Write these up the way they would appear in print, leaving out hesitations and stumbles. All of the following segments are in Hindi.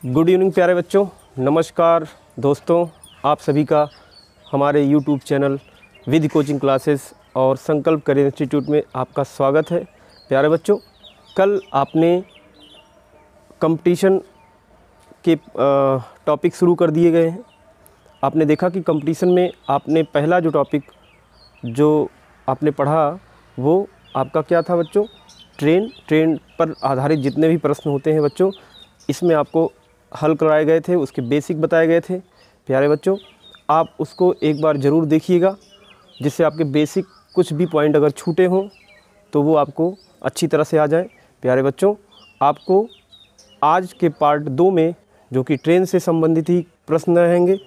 गुड इवनिंग प्यारे बच्चों, नमस्कार दोस्तों। आप सभी का हमारे यूट्यूब चैनल विधि कोचिंग क्लासेस और संकल्प करियर इंस्टीट्यूट में आपका स्वागत है। प्यारे बच्चों, कल आपने कंपटीशन के टॉपिक शुरू कर दिए गए हैं। आपने देखा कि कंपटीशन में आपने पहला जो टॉपिक जो आपने पढ़ा वो आपका क्या था बच्चों? ट्रेन पर आधारित जितने भी प्रश्न होते हैं बच्चों, इसमें आपको हल कराए गए थे, उसके बेसिक बताए गए थे। प्यारे बच्चों, आप उसको एक बार ज़रूर देखिएगा, जिससे आपके बेसिक कुछ भी पॉइंट अगर छूटे हों तो वो आपको अच्छी तरह से आ जाए। प्यारे बच्चों, आपको आज के पार्ट 2 में जो कि ट्रेन से संबंधित ही प्रश्न रहेंगे,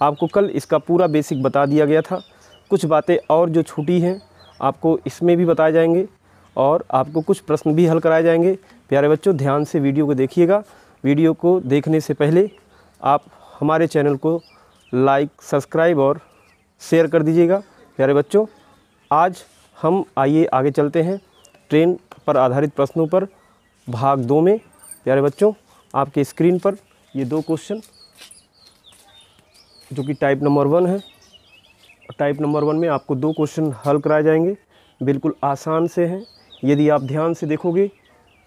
आपको कल इसका पूरा बेसिक बता दिया गया था। कुछ बातें और जो छूटी हैं आपको इसमें भी बताए जाएंगे और आपको कुछ प्रश्न भी हल कराए जाएंगे। प्यारे बच्चों, ध्यान से वीडियो को देखिएगा। वीडियो को देखने से पहले आप हमारे चैनल को लाइक, सब्सक्राइब और शेयर कर दीजिएगा। प्यारे बच्चों, आज हम आइए आगे चलते हैं ट्रेन पर आधारित प्रश्नों पर भाग 2 में। प्यारे बच्चों, आपके स्क्रीन पर ये 2 क्वेश्चन जो कि टाइप नंबर 1 है। टाइप नंबर 1 में आपको 2 क्वेश्चन हल कराए जाएंगे, बिल्कुल आसान से हैं। यदि आप ध्यान से देखोगे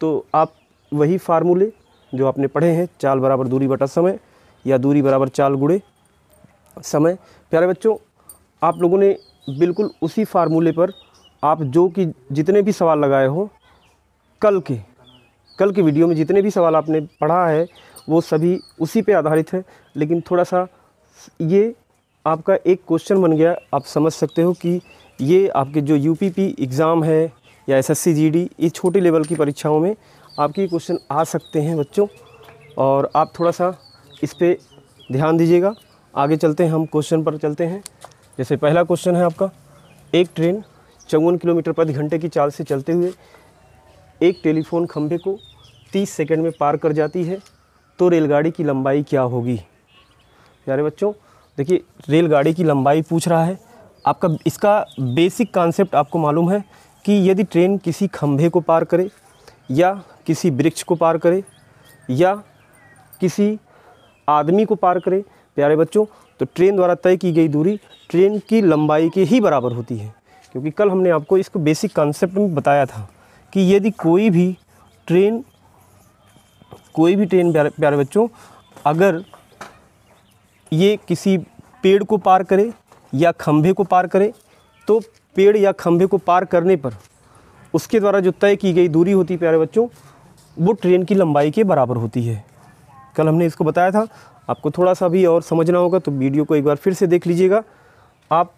तो आप वही फार्मूले जो आपने पढ़े हैं, चाल बराबर दूरी बटा समय या दूरी बराबर चाल गुणे समय। प्यारे बच्चों, आप लोगों ने बिल्कुल उसी फार्मूले पर आप जो कि जितने भी सवाल लगाए हो कल के वीडियो में जितने भी सवाल आपने पढ़ा है वो सभी उसी पे आधारित है। लेकिन थोड़ा सा ये आपका एक क्वेश्चन बन गया। आप समझ सकते हो कि ये आपके जो यूपीपी एग्ज़ाम है या एसएससी जीडी, ये छोटे लेवल की परीक्षाओं में आपके क्वेश्चन आ सकते हैं बच्चों, और आप थोड़ा सा इस पे ध्यान दीजिएगा। आगे चलते हैं, हम क्वेश्चन पर चलते हैं। जैसे पहला क्वेश्चन है आपका, एक ट्रेन 54 किलोमीटर प्रति घंटे की चाल से चलते हुए एक टेलीफोन खंभे को 30 सेकंड में पार कर जाती है, तो रेलगाड़ी की लंबाई क्या होगी? प्यारे बच्चों, देखिए रेलगाड़ी की लंबाई पूछ रहा है आपका। इसका बेसिक कॉन्सेप्ट आपको मालूम है कि यदि ट्रेन किसी खंभे को पार करे या किसी वृक्ष को पार करे या किसी आदमी को पार करे, प्यारे बच्चों, तो ट्रेन द्वारा तय की गई दूरी ट्रेन की लंबाई के ही बराबर होती है। क्योंकि कल हमने आपको इसको बेसिक कॉन्सेप्ट में बताया था कि यदि कोई भी ट्रेन प्यारे बच्चों, अगर ये किसी पेड़ को पार करे या खंभे को पार करे, तो पेड़ या खंभे को पार करने पर उसके द्वारा जो तय की गई दूरी होती है प्यारे बच्चों, वो ट्रेन की लंबाई के बराबर होती है। कल हमने इसको बताया था। आपको थोड़ा सा भी और समझना होगा तो वीडियो को एक बार फिर से देख लीजिएगा। आप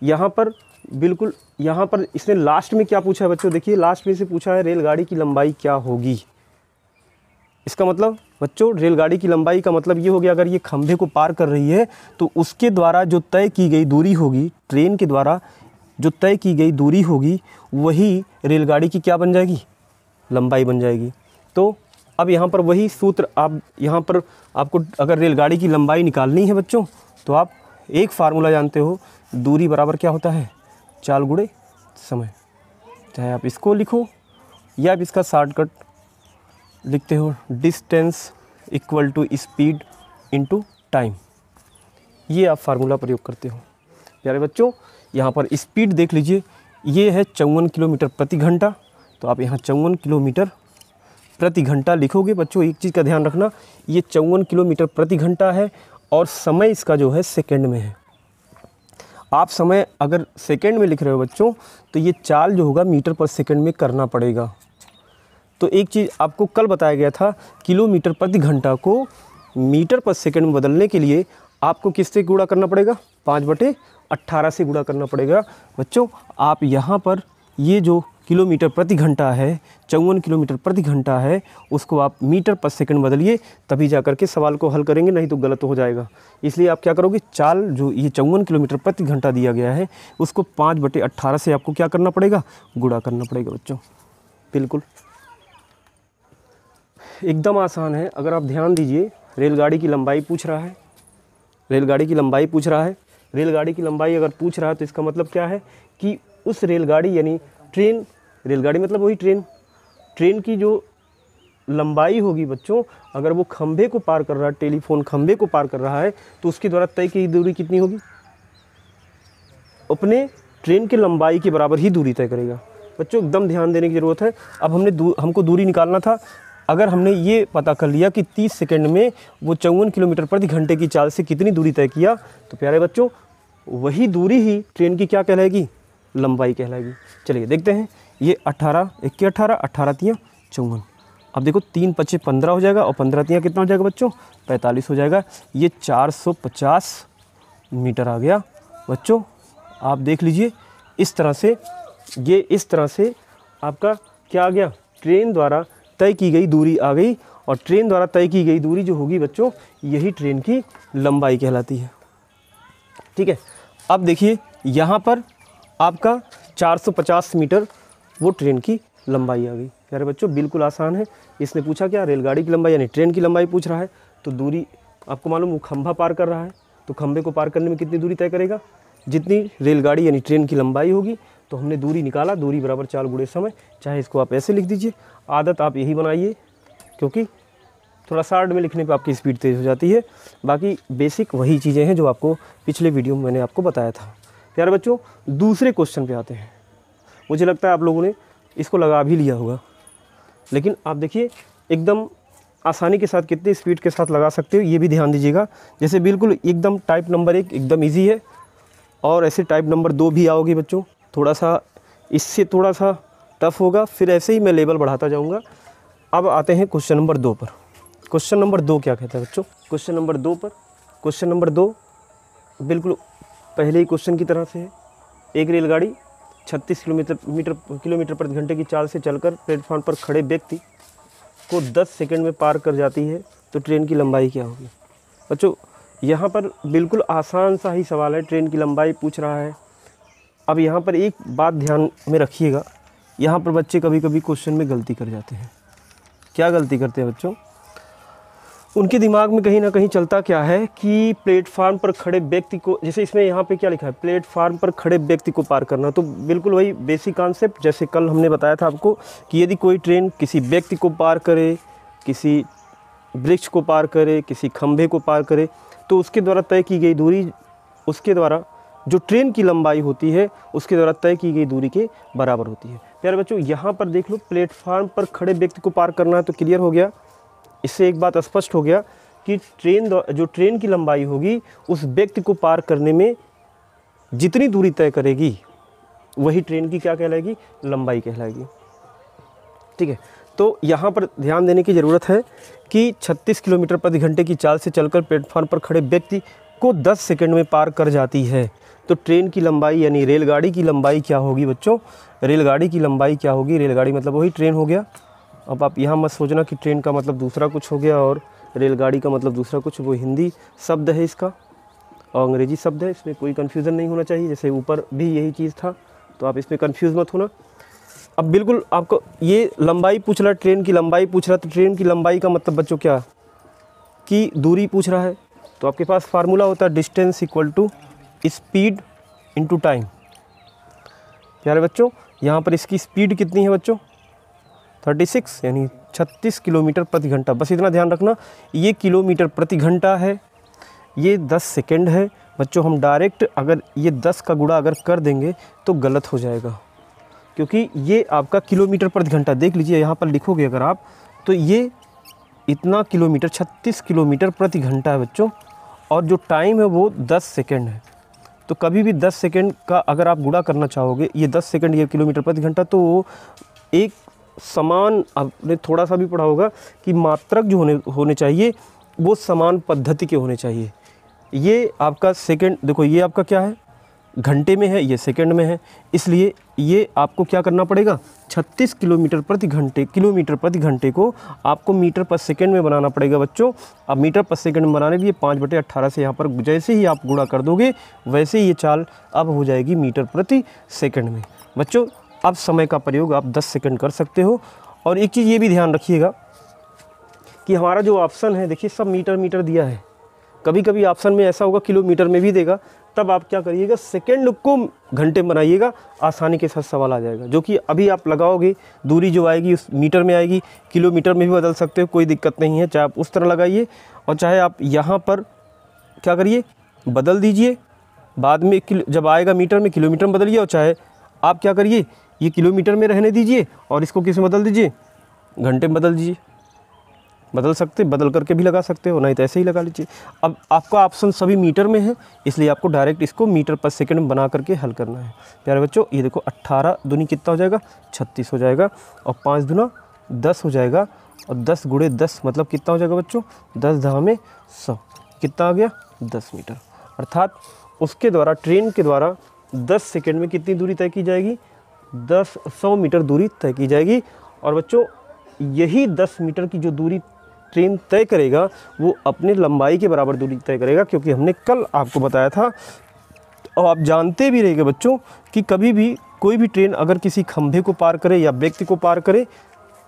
यहाँ पर बिल्कुल, यहाँ पर इसने लास्ट में क्या पूछा है बच्चों? देखिए लास्ट में से पूछा है रेलगाड़ी की लंबाई क्या होगी। इसका मतलब बच्चों, रेलगाड़ी की लंबाई का मतलब ये हो गया, अगर ये खंभे को पार कर रही है तो उसके द्वारा जो तय की गई दूरी होगी, ट्रेन के द्वारा जो तय की गई दूरी होगी, वही रेलगाड़ी की क्या बन जाएगी? लंबाई बन जाएगी। तो अब यहाँ पर वही सूत्र, आप यहाँ पर आपको अगर रेलगाड़ी की लंबाई निकालनी है बच्चों, तो आप एक फार्मूला जानते हो, दूरी बराबर क्या होता है? चाल गुणे समय। चाहे आप इसको लिखो या आप इसका शॉर्टकट लिखते हो, distance equal to speed into time. ये आप फार्मूला प्रयोग करते हो। प्यारे बच्चों, यहाँ पर स्पीड देख लीजिए, ये है 54 किलोमीटर प्रति घंटा, तो आप यहाँ 54 किलोमीटर प्रति घंटा लिखोगे। बच्चों, एक चीज़ का ध्यान रखना, ये 54 किलोमीटर प्रति घंटा है और समय इसका जो है सेकंड में है। आप समय अगर सेकंड में लिख रहे हो बच्चों, तो ये चाल जो होगा मीटर पर सेकंड में करना पड़ेगा। तो एक चीज़ आपको कल बताया गया था, किलोमीटर प्रति घंटा को मीटर पर सेकंड में बदलने के लिए आपको किससे गुणा करना पड़ेगा? 5/18 से गुणा करना पड़ेगा। बच्चों, आप यहाँ पर ये जो किलोमीटर प्रति घंटा है, 54 किलोमीटर प्रति घंटा है, उसको आप मीटर पर सेकंड बदलिए, तभी जा कर के सवाल को हल करेंगे, नहीं तो गलत हो जाएगा। इसलिए आप क्या करोगे, चाल जो ये 54 किलोमीटर प्रति घंटा दिया गया है, उसको 5/18 से आपको क्या करना पड़ेगा? गुणा करना पड़ेगा बच्चों। बिल्कुल एकदम आसान है। अगर आप ध्यान दीजिए, रेलगाड़ी की लंबाई पूछ रहा है, रेलगाड़ी की लंबाई पूछ रहा है। रेलगाड़ी की लंबाई अगर पूछ रहा है तो इसका मतलब क्या है कि उस रेलगाड़ी यानी ट्रेन, रेलगाड़ी मतलब वही ट्रेन की जो लंबाई होगी बच्चों, अगर वो खंभे को पार कर रहा है, टेलीफोन खंभे को पार कर रहा है, तो उसके द्वारा तय की दूरी कितनी होगी? अपने ट्रेन की लंबाई के बराबर ही दूरी तय करेगा। बच्चों एकदम ध्यान देने की ज़रूरत है। अब हमको दूरी निकालना था। अगर हमने ये पता कर लिया कि 30 सेकंड में वो 54 किलोमीटर प्रति घंटे की चाल से कितनी दूरी तय किया, तो प्यारे बच्चों वही दूरी ही ट्रेन की क्या कहलाएगी? लंबाई कहलाएगी। चलिए देखते हैं। ये 18 1 18 18 3 54। अब देखो 3 5 15 हो जाएगा और 15 3 कितना हो जाएगा बच्चों? 45 हो जाएगा। ये 450 मीटर आ गया। बच्चों आप देख लीजिए, इस तरह से आपका क्या आ गया? ट्रेन द्वारा तय की गई दूरी आ गई। और ट्रेन द्वारा तय की गई दूरी जो होगी बच्चों, यही ट्रेन की लंबाई कहलाती है। ठीक है। अब देखिए यहाँ पर आपका 450 मीटर वो ट्रेन की लंबाई आ गई। प्यारे बच्चों बिल्कुल आसान है। इसने पूछा क्या? रेलगाड़ी की लंबाई यानी ट्रेन की लंबाई पूछ रहा है। तो दूरी आपको मालूम, वो खंभा पार कर रहा है, तो खंभे को पार करने में कितनी दूरी तय करेगा? जितनी रेलगाड़ी यानी ट्रेन की लंबाई होगी। तो हमने दूरी निकाला, दूरी बराबर 4 गुणे समय। चाहे इसको आप ऐसे लिख दीजिए, आदत आप यही बनाइए, क्योंकि थोड़ा शार्ट में लिखने पे आपकी स्पीड तेज़ हो जाती है। बाकी बेसिक वही चीज़ें हैं जो आपको पिछले वीडियो में मैंने आपको बताया था। प्यारे बच्चों दूसरे क्वेश्चन पे आते हैं। मुझे लगता है आप लोगों ने इसको लगा भी लिया होगा, लेकिन आप देखिए एकदम आसानी के साथ कितनी स्पीड के साथ लगा सकते हो, ये भी ध्यान दीजिएगा। जैसे बिल्कुल एकदम टाइप नंबर 1 एकदम ईजी है, और ऐसे टाइप नंबर 2 भी आओगे बच्चों, थोड़ा सा इससे थोड़ा सा टफ होगा, फिर ऐसे ही मैं लेवल बढ़ाता जाऊंगा। अब आते हैं क्वेश्चन नंबर 2 पर। क्वेश्चन नंबर 2 क्या कहता है बच्चों? क्वेश्चन नंबर 2 पर, क्वेश्चन नंबर 2 बिल्कुल पहले ही क्वेश्चन की तरह से है। एक रेलगाड़ी 36 किलोमीटर प्रति घंटे की चाल से चलकर प्लेटफॉर्म पर खड़े व्यक्ति को 10 सेकंड में पार कर जाती है, तो ट्रेन की लंबाई क्या होगी? बच्चों यहाँ पर बिल्कुल आसान सा ही सवाल है, ट्रेन की लंबाई पूछ रहा है। अब यहाँ पर एक बात ध्यान में रखिएगा, यहाँ पर बच्चे कभी कभी क्वेश्चन में गलती कर जाते हैं। क्या गलती करते हैं बच्चों? उनके दिमाग में कहीं ना कहीं चलता क्या है कि प्लेटफार्म पर खड़े व्यक्ति को, जैसे इसमें यहाँ पे क्या लिखा है, प्लेटफार्म पर खड़े व्यक्ति को पार करना। तो बिल्कुल वही बेसिक कॉन्सेप्ट, जैसे कल हमने बताया था आपको कि यदि कोई ट्रेन किसी व्यक्ति को पार करे, किसी वृक्ष को पार करे, किसी खंभे को पार करे, तो उसके द्वारा तय की गई दूरी, उसके द्वारा जो ट्रेन की लंबाई होती है उसके द्वारा तय की गई दूरी के बराबर होती है। प्यारे बच्चों यहाँ पर देख लो, प्लेटफार्म पर खड़े व्यक्ति को पार करना है, तो क्लियर हो गया। इससे एक बात स्पष्ट हो गया कि जो ट्रेन की लंबाई होगी उस व्यक्ति को पार करने में जितनी दूरी तय करेगी वही ट्रेन की क्या कहलाएगी? लंबाई कहलाएगी। ठीक है। तो यहाँ पर ध्यान देने की ज़रूरत है कि 36 किलोमीटर प्रति घंटे की चाल से चलकर प्लेटफार्म पर खड़े व्यक्ति को 10 सेकंड में पार कर जाती है, तो ट्रेन की लंबाई यानी रेलगाड़ी की लंबाई क्या होगी बच्चों? रेलगाड़ी की लंबाई क्या होगी? रेलगाड़ी मतलब वही ट्रेन हो गया। अब आप यहाँ मत सोचना कि ट्रेन का मतलब दूसरा कुछ हो गया और रेलगाड़ी का मतलब दूसरा कुछ, वो हिंदी शब्द है इसका और अंग्रेजी शब्द है, इसमें कोई कन्फ्यूज़न नहीं होना चाहिए। जैसे ऊपर भी यही चीज़ था, तो आप इसमें कन्फ्यूज़ मत होना। अब बिल्कुल आपको ये लंबाई पूछ रहा है, ट्रेन की लंबाई पूछ रहा है, तो ट्रेन की लंबाई का मतलब बच्चों क्या? कि दूरी पूछ रहा है, तो आपके पास फार्मूला होता है distance equal to speed into time. प्यारे बच्चों यहाँ पर इसकी स्पीड कितनी है बच्चों? 36 यानी 36 किलोमीटर प्रति घंटा। बस इतना ध्यान रखना, ये किलोमीटर प्रति घंटा है, ये 10 सेकंड है। बच्चों हम डायरेक्ट अगर ये 10 का गुणा अगर कर देंगे तो गलत हो जाएगा, क्योंकि ये आपका किलोमीटर प्रति घंटा, देख लीजिए यहाँ पर लिखोगे अगर आप, तो ये इतना किलोमीटर 36 किलोमीटर प्रति घंटा है बच्चों, और जो टाइम है वो 10 सेकंड है। तो कभी भी 10 सेकंड का अगर आप गुणा करना चाहोगे, ये 10 सेकंड ये किलोमीटर प्रति घंटा, तो वो एक समान, आपने थोड़ा सा भी पढ़ा होगा कि मात्रक जो होने चाहिए वो समान पद्धति के होने चाहिए। ये आपका सेकंड, देखो ये आपका क्या है, घंटे में है, ये सेकंड में है, इसलिए ये आपको क्या करना पड़ेगा? 36 किलोमीटर प्रति घंटे को आपको मीटर पर सेकंड में बनाना पड़ेगा बच्चों। अब मीटर पर सेकंड में बनाने के लिए 5/18 से यहाँ पर जैसे ही आप गुणा कर दोगे वैसे ही ये चाल अब हो जाएगी मीटर प्रति सेकंड में। बच्चों अब समय का प्रयोग आप 10 सेकंड कर सकते हो। और एक चीज़ ये भी ध्यान रखिएगा कि हमारा जो ऑप्शन है, देखिए सब मीटर दिया है, कभी कभी ऑप्शन में ऐसा होगा किलोमीटर में भी देगा, तब आप क्या करिएगा, सेकंड को घंटे में बनाइएगा, आसानी के साथ सवाल आ जाएगा। जो कि अभी आप लगाओगे, दूरी जो आएगी उस मीटर में आएगी, किलोमीटर में भी बदल सकते हो, कोई दिक्कत नहीं है। चाहे आप उस तरह लगाइए और चाहे आप यहाँ पर क्या करिए, बदल दीजिए, बाद में जब आएगा मीटर में किलोमीटर में बदलिए, और चाहे आप क्या करिए, ये किलोमीटर में रहने दीजिए और इसको किस में बदल दीजिए, घंटे में बदल दीजिए। बदल सकते, बदल करके भी लगा सकते हो, नहीं तो ऐसे ही लगा लीजिए। अब आपका ऑप्शन सभी मीटर में है, इसलिए आपको डायरेक्ट इसको मीटर पर सेकंड में बना करके हल करना है। प्यारे बच्चों, ये देखो 18 दूनी कितना हो जाएगा, 36 हो जाएगा, और 5 दूना 10 हो जाएगा, और 10 गुणे 10 मतलब कितना हो जाएगा बच्चों, 10 10 में 100, कितना आ गया, 10 मीटर। अर्थात उसके द्वारा, ट्रेन के द्वारा 10 सेकेंड में कितनी दूरी तय की जाएगी, 100 मीटर दूरी तय की जाएगी। और बच्चों, यही 10 मीटर की जो दूरी ट्रेन तय करेगा वो अपने लंबाई के बराबर दूरी तय करेगा, क्योंकि हमने कल आपको बताया था, और आप जानते भी रहेंगे बच्चों, कि कभी भी कोई भी ट्रेन अगर किसी खंभे को पार करे या व्यक्ति को पार करे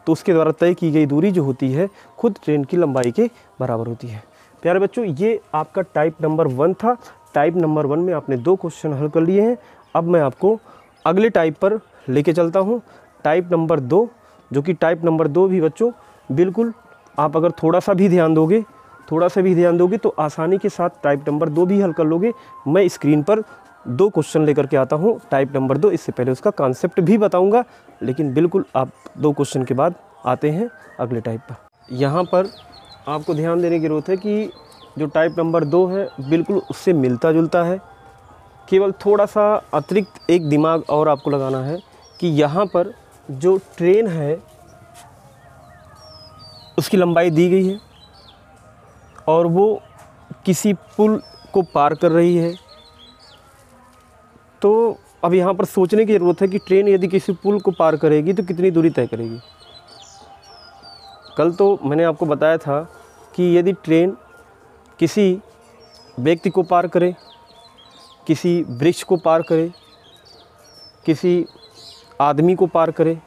तो उसके द्वारा तय की गई दूरी जो होती है खुद ट्रेन की लंबाई के बराबर होती है। प्यारे बच्चों, ये आपका टाइप नंबर 1 था। टाइप नंबर 1 में आपने 2 क्वेश्चन हल कर लिए हैं। अब मैं आपको अगले टाइप पर लेके चलता हूँ, टाइप नंबर 2, जो कि टाइप नंबर 2 भी बच्चों बिल्कुल आप अगर थोड़ा सा भी ध्यान दोगे तो आसानी के साथ टाइप नंबर 2 भी हल कर लोगे। मैं स्क्रीन पर 2 क्वेश्चन लेकर के आता हूँ टाइप नंबर 2। इससे पहले उसका कॉन्सेप्ट भी बताऊँगा, लेकिन बिल्कुल आप 2 क्वेश्चन के बाद आते हैं अगले टाइप पर। यहाँ पर आपको ध्यान देने की ज़रूरत है कि जो टाइप नंबर 2 है बिल्कुल उससे मिलता जुलता है, केवल थोड़ा सा अतिरिक्त एक दिमाग और आपको लगाना है कि यहाँ पर जो ट्रेन है उसकी लंबाई दी गई है और वो किसी पुल को पार कर रही है। तो अब यहाँ पर सोचने की ज़रूरत है कि ट्रेन यदि किसी पुल को पार करेगी तो कितनी दूरी तय करेगी। कल तो मैंने आपको बताया था कि यदि ट्रेन किसी व्यक्ति को पार करे, किसी वृक्ष को पार करे, किसी आदमी को पार करे,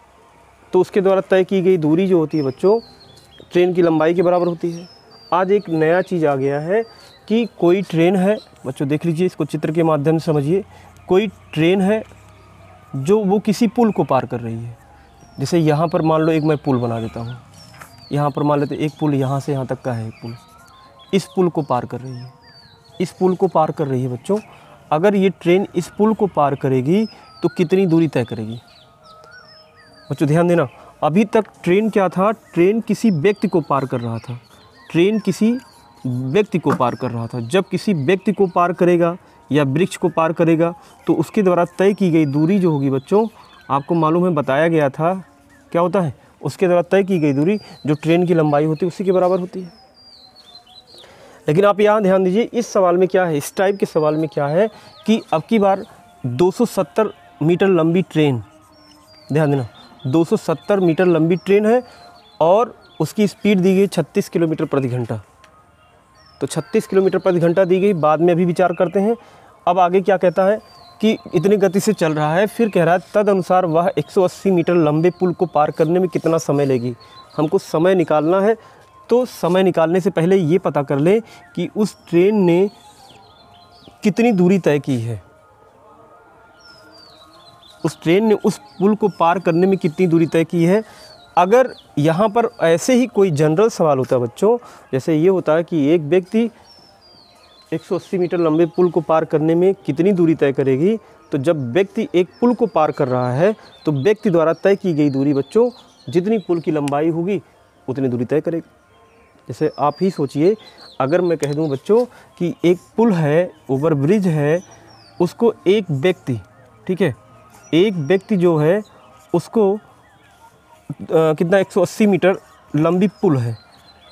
तो उसके द्वारा तय की गई दूरी जो होती है बच्चों ट्रेन की लंबाई के बराबर होती है। आज एक नया चीज़ आ गया है कि कोई ट्रेन है, बच्चों देख लीजिए, इसको चित्र के माध्यम से समझिए। कोई ट्रेन है जो वो किसी पुल को पार कर रही है। जैसे यहाँ पर मान लो एक मैं पुल बना देता हूँ, यहाँ पर मान लेते एक पुल यहाँ से यहाँ तक का है, एक पुल इस पुल को पार कर रही है, इस पुल को पार कर रही है बच्चों। अगर ये ट्रेन इस पुल को पार करेगी तो कितनी दूरी तय करेगी। बच्चों ध्यान देना, अभी तक ट्रेन क्या था, ट्रेन किसी व्यक्ति को पार कर रहा था, ट्रेन किसी व्यक्ति को पार कर रहा था। जब किसी व्यक्ति को पार करेगा या वृक्ष को पार करेगा तो उसके द्वारा तय की गई दूरी जो होगी बच्चों, आपको मालूम है बताया गया था क्या होता है, उसके द्वारा तय की गई दूरी जो ट्रेन की लंबाई होती है उसी के बराबर होती है। लेकिन आप यहाँ ध्यान दीजिए, इस सवाल में क्या है, इस टाइप के सवाल में क्या है कि अब की बार 270 मीटर लंबी ट्रेन, ध्यान देना 270 मीटर लंबी ट्रेन है और उसकी स्पीड दी गई 36 किलोमीटर प्रति घंटा। तो 36 किलोमीटर प्रति घंटा दी गई, बाद में अभी विचार करते हैं। अब आगे क्या कहता है कि इतनी गति से चल रहा है, फिर कह रहा है तद अनुसार वह 180 मीटर लंबे पुल को पार करने में कितना समय लेगी। हमको समय निकालना है, तो समय निकालने से पहले ये पता कर ले कि उस ट्रेन ने कितनी दूरी तय की है, उस ट्रेन ने उस पुल को पार करने में कितनी दूरी तय की है। अगर यहाँ पर ऐसे ही कोई जनरल सवाल होता है बच्चों, जैसे ये होता है कि एक व्यक्ति 180 मीटर लंबे पुल को पार करने में कितनी दूरी तय करेगी, तो जब व्यक्ति एक पुल को पार कर रहा है तो व्यक्ति द्वारा तय की गई दूरी बच्चों जितनी पुल की लंबाई होगी उतनी दूरी तय करेगी। जैसे आप ही सोचिए, अगर मैं कह दूं बच्चों कि एक पुल है, ओवर ब्रिज है, उसको एक व्यक्ति, ठीक है, एक व्यक्ति जो है उसको कितना 180 मीटर लंबी पुल है,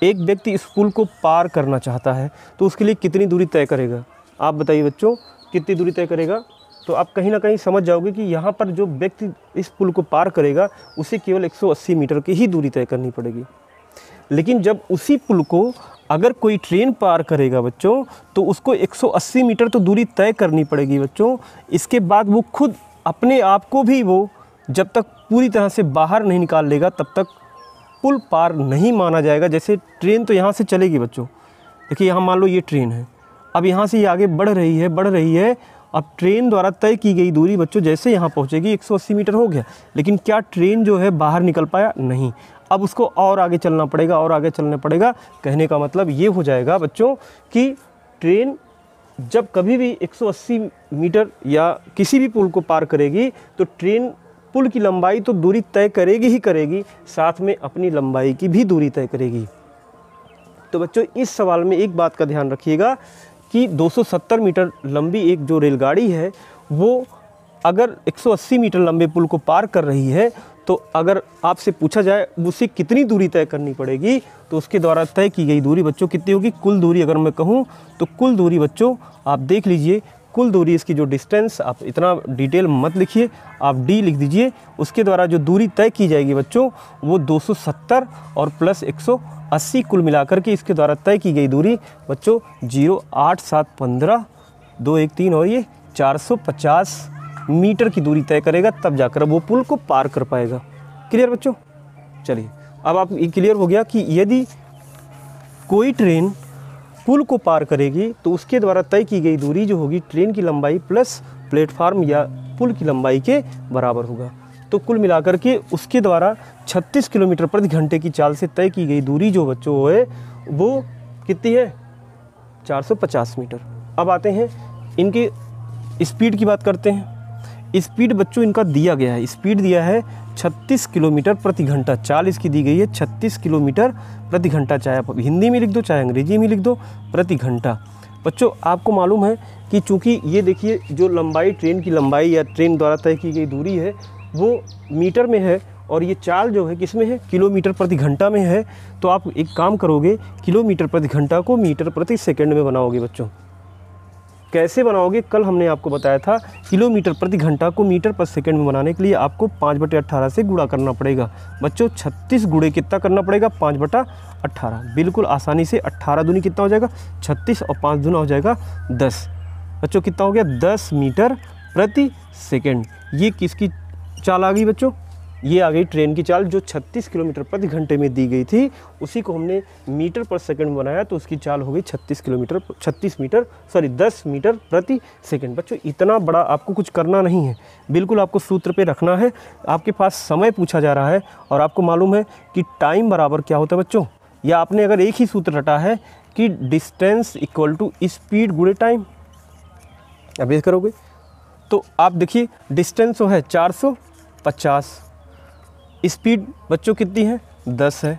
एक व्यक्ति इस पुल को पार करना चाहता है तो उसके लिए कितनी दूरी तय करेगा। आप बताइए बच्चों, कितनी दूरी तय करेगा। तो आप कहीं ना कहीं समझ जाओगे कि यहाँ पर जो व्यक्ति इस पुल को पार करेगा उसे केवल 180 मीटर की ही दूरी तय करनी पड़ेगी। लेकिन जब उसी पुल को अगर कोई ट्रेन पार करेगा बच्चों तो उसको 180 मीटर तो दूरी तय करनी पड़ेगी बच्चों। इसके बाद वो खुद अपने आप को भी, वो जब तक पूरी तरह से बाहर नहीं निकाल लेगा तब तक पुल पार नहीं माना जाएगा। जैसे ट्रेन तो यहाँ से चलेगी बच्चों, देखिए यहाँ मान लो ये ट्रेन है, अब यहाँ से ये आगे बढ़ रही है। अब ट्रेन द्वारा तय की गई दूरी बच्चों जैसे यहाँ पहुँचेगी 180 मीटर हो गया, लेकिन क्या ट्रेन जो है बाहर निकल पाया? नहीं। अब उसको और आगे चलना पड़ेगा, और आगे चलना पड़ेगा। कहने का मतलब ये हो जाएगा बच्चों कि ट्रेन जब कभी भी 180 मीटर या किसी भी पुल को पार करेगी तो ट्रेन पुल की लंबाई तो दूरी तय करेगी ही करेगी, साथ में अपनी लंबाई की भी दूरी तय करेगी। तो बच्चों इस सवाल में एक बात का ध्यान रखिएगा कि 270 मीटर लंबी एक जो रेलगाड़ी है वो अगर 180 मीटर लंबे पुल को पार कर रही है तो अगर आपसे पूछा जाए उसे कितनी दूरी तय करनी पड़ेगी तो उसके द्वारा तय की गई दूरी बच्चों कितनी होगी? कुल दूरी अगर मैं कहूँ तो कुल दूरी बच्चों आप देख लीजिए, कुल दूरी इसकी जो डिस्टेंस, आप इतना डिटेल मत लिखिए, आप डी लिख दीजिए। उसके द्वारा जो दूरी तय की जाएगी बच्चों वो 270 और प्लस 180 कुल मिलाकर के इसके द्वारा तय की गई दूरी बच्चों 08715 213 और ये 450 मीटर की दूरी तय करेगा, तब जाकर वो पुल को पार कर पाएगा। क्लियर बच्चों? चलिए अब आप ये क्लियर हो गया कि यदि कोई ट्रेन पुल को पार करेगी तो उसके द्वारा तय की गई दूरी जो होगी ट्रेन की लंबाई प्लस प्लेटफार्म या पुल की लंबाई के बराबर होगा। तो कुल मिलाकर के उसके द्वारा 36 किलोमीटर प्रति घंटे की चाल से तय की गई दूरी जो बच्चों है वो कितनी है? 450 मीटर। अब आते हैं इनके स्पीड की बात करते हैं। स्पीड बच्चों इनका दिया गया है, स्पीड दिया है 36 किलोमीटर प्रति घंटा, चाल इसकी दी गई है 36 किलोमीटर प्रति घंटा, चाहे आप हिंदी में लिख दो चाहे अंग्रेजी में लिख दो, प्रति घंटा। बच्चों आपको मालूम है कि चूंकि ये देखिए जो लंबाई ट्रेन की लंबाई या ट्रेन द्वारा तय की गई दूरी है वो मीटर में है और ये चाल जो है किस में है? किलोमीटर प्रति घंटा में है। तो आप एक काम करोगे, किलोमीटर प्रति घंटा को मीटर प्रति सेकंड में बनाओगे बच्चों। कैसे बनाओगे? कल हमने आपको बताया था किलोमीटर प्रति घंटा को मीटर पर सेकंड में बनाने के लिए आपको 5/18 से गुणा करना पड़ेगा बच्चों। 36 गुणे कितना करना पड़ेगा? 5/18। बिल्कुल आसानी से 18 दूनी कितना हो जाएगा? 36 और 5 दूना हो जाएगा 10। बच्चों कितना हो गया? 10 मीटर प्रति सेकंड। ये किसकी चाल आ गई बच्चों? ये आ गई ट्रेन की चाल जो 36 किलोमीटर प्रति घंटे में दी गई थी, उसी को हमने मीटर पर सेकंड में बनाया तो उसकी चाल हो गई 10 मीटर प्रति सेकंड। बच्चों इतना बड़ा आपको कुछ करना नहीं है, बिल्कुल आपको सूत्र पे रखना है। आपके पास समय पूछा जा रहा है और आपको मालूम है कि टाइम बराबर क्या होता है बच्चों, या आपने अगर एक ही सूत्र रटा है कि डिस्टेंस इक्वल टू स्पीड गुणे टाइम, अब ये करोगे तो आप देखिए डिस्टेंस जो है 450, स्पीड बच्चों कितनी है? 10 है,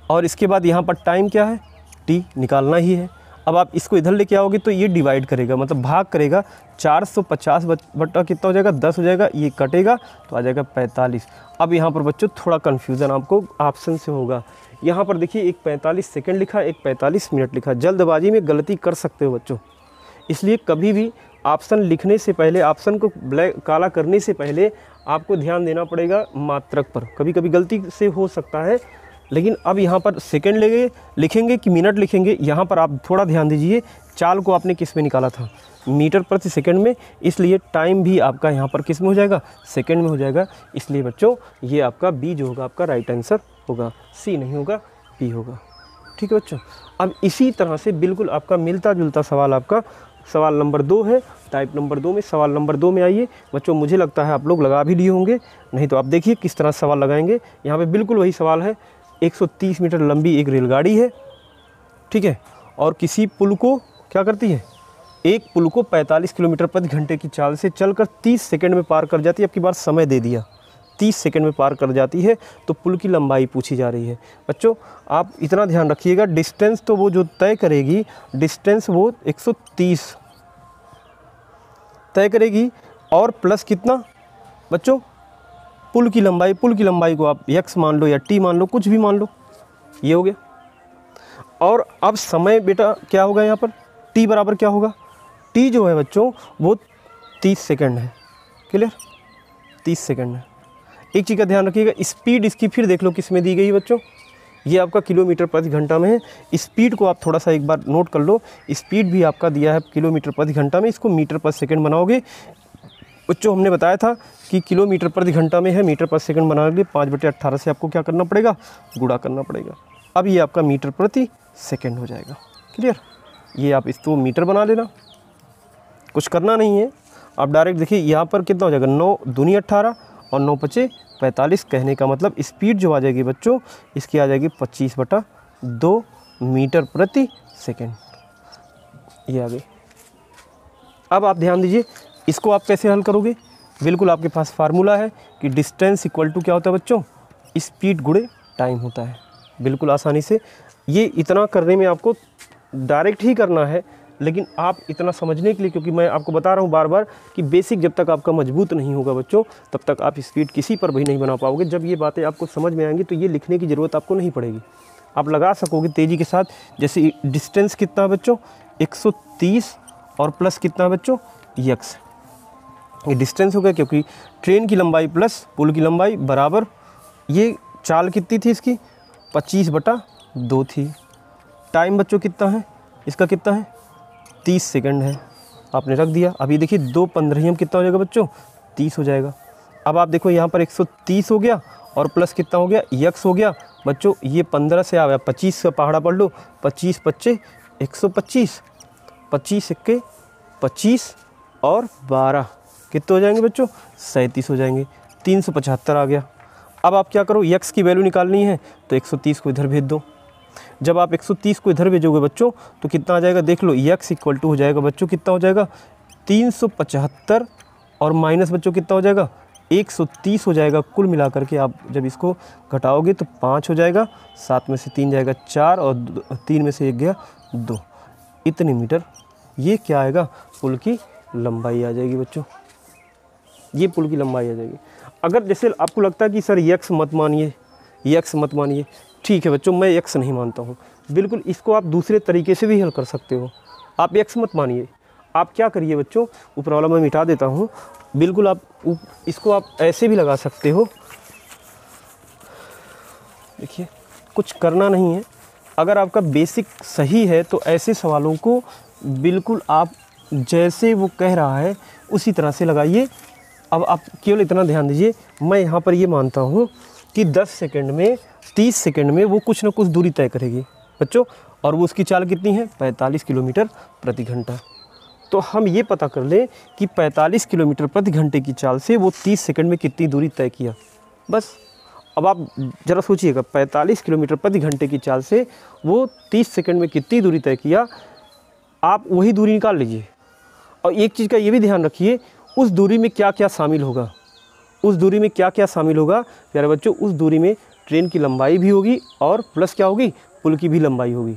और इसके बाद यहाँ पर टाइम क्या है? टी निकालना ही है। अब आप इसको इधर लेके आओगे तो ये डिवाइड करेगा, मतलब भाग करेगा। 450 बटा कितना हो जाएगा? 10 हो जाएगा, ये कटेगा तो आ जाएगा 45। अब यहाँ पर बच्चों थोड़ा कन्फ्यूज़न आपको ऑप्शन से होगा। यहाँ पर देखिए एक 45 सेकंड लिखा, एक 45 मिनट लिखा। जल्दबाजी में गलती कर सकते हो बच्चों, इसलिए कभी भी ऑप्शन लिखने से पहले, ऑप्शन को ब्लैक काला करने से पहले आपको ध्यान देना पड़ेगा मात्रक पर। कभी कभी गलती से हो सकता है, लेकिन अब यहाँ पर सेकंड लिखेंगे कि मिनट लिखेंगे, यहाँ पर आप थोड़ा ध्यान दीजिए। चाल को आपने किस में निकाला था? मीटर प्रति सेकंड में, इसलिए टाइम भी आपका यहाँ पर किस में हो जाएगा? सेकंड में हो जाएगा। इसलिए बच्चों ये आपका बी जो होगा आपका राइट आंसर होगा, सी नहीं होगा, बी होगा। ठीक है बच्चों। अब इसी तरह से बिल्कुल आपका मिलता जुलता सवाल आपका सवाल नंबर 2 है, टाइप नंबर 2 में। सवाल नंबर 2 में आइए बच्चों, मुझे लगता है आप लोग लगा भी लिए होंगे, नहीं तो आप देखिए किस तरह सवाल लगाएंगे। यहाँ पे बिल्कुल वही सवाल है। 130 मीटर लंबी एक रेलगाड़ी है, ठीक है, और किसी पुल को क्या करती है? एक पुल को 45 किलोमीटर प्रति घंटे की चाल से चलकर 30 सेकंड में पार कर जाती है। अब की बार समय दे दिया, 30 सेकंड में पार कर जाती है, तो पुल की लंबाई पूछी जा रही है। बच्चों आप इतना ध्यान रखिएगा, डिस्टेंस तो वो जो तय करेगी, डिस्टेंस वो 130 तय करेगी, और प्लस कितना बच्चों? पुल की लंबाई को आप x मान लो या t मान लो, कुछ भी मान लो, ये हो गया। और अब समय बेटा क्या होगा यहाँ पर? t बराबर क्या होगा? t जो है बच्चों वो 30 सेकंड है। क्लियर? 30 सेकंड है। एक चीज़ का ध्यान रखिएगा, स्पीड इसकी फिर देख लो किस में दी गई है बच्चों, ये आपका किलोमीटर प्रति घंटा में है। स्पीड को आप थोड़ा सा एक बार नोट कर लो, स्पीड भी आपका दिया है किलोमीटर प्रति घंटा में, इसको मीटर पर सेकंड बनाओगे बच्चों। हमने बताया था कि किलोमीटर प्रति घंटा में है, मीटर पर सेकंड बनाने के लिए 5/18 से आपको क्या करना पड़ेगा? गुणा करना पड़ेगा। अब ये आपका मीटर प्रति सेकंड हो जाएगा। क्लियर? ये आप इसको मीटर बना लेना, कुछ करना नहीं है। आप डायरेक्ट देखिए यहाँ पर कितना हो जाएगा, 9 दूनी 18 और 9 पचे 45। कहने का मतलब स्पीड जो आ जाएगी बच्चों, इसकी आ जाएगी 25/2 मीटर प्रति सेकेंड। ये आ गई। अब आप ध्यान दीजिए, इसको आप कैसे हल करोगे। बिल्कुल आपके पास फार्मूला है कि डिस्टेंस इक्वल टू क्या होता है बच्चों, स्पीड गुणे टाइम होता है। बिल्कुल आसानी से ये इतना करने में आपको डायरेक्ट ही करना है, लेकिन आप इतना समझने के लिए, क्योंकि मैं आपको बता रहा हूँ बार बार कि बेसिक जब तक आपका मजबूत नहीं होगा बच्चों, तब तक आप स्पीड किसी पर भी नहीं बना पाओगे। जब ये बातें आपको समझ में आएंगी तो ये लिखने की ज़रूरत आपको नहीं पड़ेगी, आप लगा सकोगे तेज़ी के साथ। जैसे डिस्टेंस कितना है बच्चों, 130 और प्लस कितना है बच्चों, यक्स। ये डिस्टेंस हो गया, क्योंकि ट्रेन की लंबाई प्लस पुल की लंबाई बराबर, ये चाल कितनी थी इसकी, 25/2 थी। टाइम बच्चों कितना है इसका, कितना है, 30 सेकंड है, आपने रख दिया। अभी देखिए 2/15 कितना हो जाएगा बच्चों, 30 हो जाएगा। अब आप देखो यहाँ पर 130 हो गया और प्लस कितना हो गया, यक्स हो गया बच्चों। ये 15 से आ गया, 25 का पहाड़ा पढ़ लो, 25 पच्चे 125, 25 इक्के 25 और 12 कितने हो जाएंगे बच्चों, 37 हो जाएंगे। 375 आ गया। अब आप क्या करो, यक्स की वैल्यू निकालनी है तो 130 को इधर भेज दो। जब आप 130 को इधर भेजोगे बच्चों तो कितना आ जाएगा, देख लो, यक्स इक्वल टू हो जाएगा बच्चों, कितना हो जाएगा, 375 और माइनस बच्चों कितना हो जाएगा, 130 हो जाएगा। कुल मिलाकर के आप जब इसको घटाओगे तो 5 हो जाएगा, 7 में से 3 जाएगा 4 और 3 में से 1 गया 2, इतने मीटर। ये क्या आएगा, पुल की लंबाई आ जाएगी बच्चों, ये पुल की लंबाई आ जाएगी। अगर जैसे आपको लगता है कि सर यक्स मत मानिए, यक्स मत मानिए, ठीक है बच्चों, मैं यक्स नहीं मानता हूँ, बिल्कुल इसको आप दूसरे तरीके से भी हल कर सकते हो। आप यक्स मत मानिए, आप क्या करिए बच्चों, ऊपर वाला मैं मिटा देता हूँ, बिल्कुल आप इसको आप ऐसे भी लगा सकते हो। देखिए कुछ करना नहीं है, अगर आपका बेसिक सही है तो ऐसे सवालों को बिल्कुल आप जैसे वो कह रहा है उसी तरह से लगाइए। अब आप केवल इतना ध्यान दीजिए, मैं यहाँ पर ये मानता हूँ कि 10 सेकंड में 30 सेकंड में वो कुछ ना कुछ दूरी तय करेगी बच्चों, और वो उसकी चाल कितनी है, 45 किलोमीटर प्रति घंटा। तो हम ये पता कर लें कि 45 किलोमीटर प्रति घंटे की चाल से वो 30 सेकंड में कितनी दूरी तय किया, बस। अब आप ज़रा सोचिएगा, 45 किलोमीटर प्रति घंटे की चाल से वो 30 सेकंड में कितनी दूरी तय किया, आप वही दूरी निकाल लीजिए। और एक चीज़ का ये भी ध्यान रखिए, उस दूरी में क्या क्या शामिल होगा, उस दूरी में क्या क्या शामिल होगा प्यारे बच्चों, उस दूरी में ट्रेन की लंबाई भी होगी और प्लस क्या होगी, पुल की भी लंबाई होगी।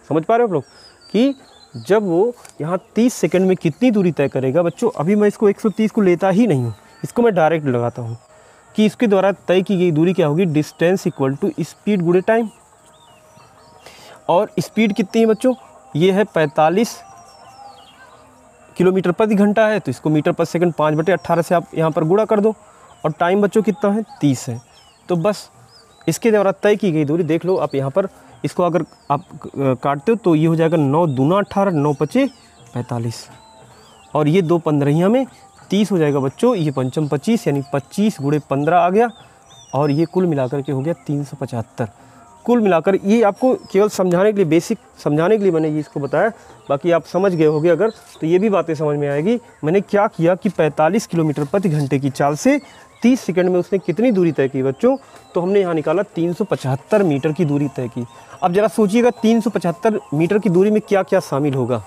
समझ पा रहे हो आप लोग कि जब वो यहाँ 30 सेकंड में कितनी दूरी तय करेगा बच्चों। अभी मैं इसको 130 को लेता ही नहीं हूँ, इसको मैं डायरेक्ट लगाता हूँ कि इसके द्वारा तय की गई दूरी क्या होगी, डिस्टेंस इक्वल टू स्पीड गुणे टाइम। और स्पीड कितनी है बच्चों, ये है 45 किलोमीटर प्रति घंटा है, तो इसको मीटर पर सेकंड 5/18 से आप यहाँ पर गुणा कर दो। और टाइम बच्चों कितना है, 30 है। तो बस इसके द्वारा तय की गई दूरी देख लो आप यहाँ पर, इसको अगर आप काटते हो तो ये हो जाएगा 9 दूना 18, 9 पचे 45 और ये 2/15 में 30 हो जाएगा बच्चों। ये पंचम 25 यानी 25 गुणे 15 आ गया और ये कुल मिलाकर के हो गया 375। कुल मिलाकर ये आपको केवल समझाने के लिए, बेसिक समझाने के लिए मैंने ये इसको बताया, बाकी आप समझ गए होगे अगर, तो ये भी बातें समझ में आएगी। मैंने क्या किया कि 45 किलोमीटर प्रति घंटे की चाल से 30 सेकंड में उसने कितनी दूरी तय की बच्चों, तो हमने यहाँ निकाला 375 मीटर की दूरी तय की। अब जरा सोचिएगा 375 मीटर की दूरी में क्या क्या शामिल होगा,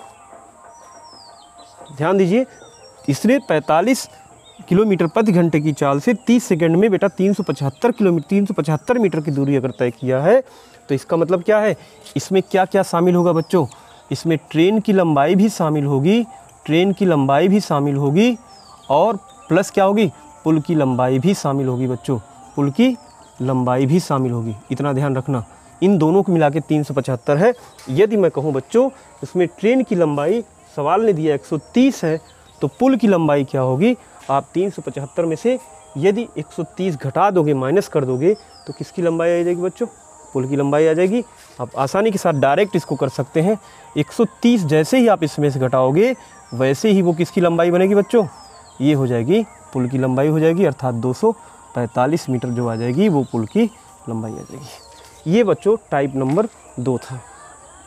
ध्यान दीजिए। इसलिए 45 किलोमीटर प्रति घंटे की चाल से 30 सेकंड में बेटा 375 मीटर की दूरी अगर तय किया है, तो इसका मतलब क्या है, इसमें क्या क्या शामिल होगा बच्चों, इसमें ट्रेन की लंबाई भी शामिल होगी, ट्रेन की लंबाई भी शामिल होगी और प्लस क्या होगी, पुल की लंबाई भी शामिल होगी बच्चों, पुल की लंबाई भी शामिल होगी। इतना ध्यान रखना, इन दोनों को मिला के 375 है। यदि मैं कहूँ बच्चों इसमें ट्रेन की लंबाई सवाल ने दिया 130 है, तो पुल की लंबाई क्या होगी, आप 375 में से यदि 130 घटा दोगे, माइनस कर दोगे, तो किसकी लंबाई आ जाएगी बच्चों, पुल की लंबाई आ जाएगी। आप आसानी के साथ डायरेक्ट इसको कर सकते हैं। 130 जैसे ही आप इसमें से घटाओगे वैसे ही वो किसकी लंबाई बनेगी बच्चों, ये हो जाएगी पुल की लंबाई हो जाएगी, अर्थात 245 मीटर जो आ जाएगी वो पुल की लंबाई आ जाएगी। ये बच्चों टाइप नंबर 2 था।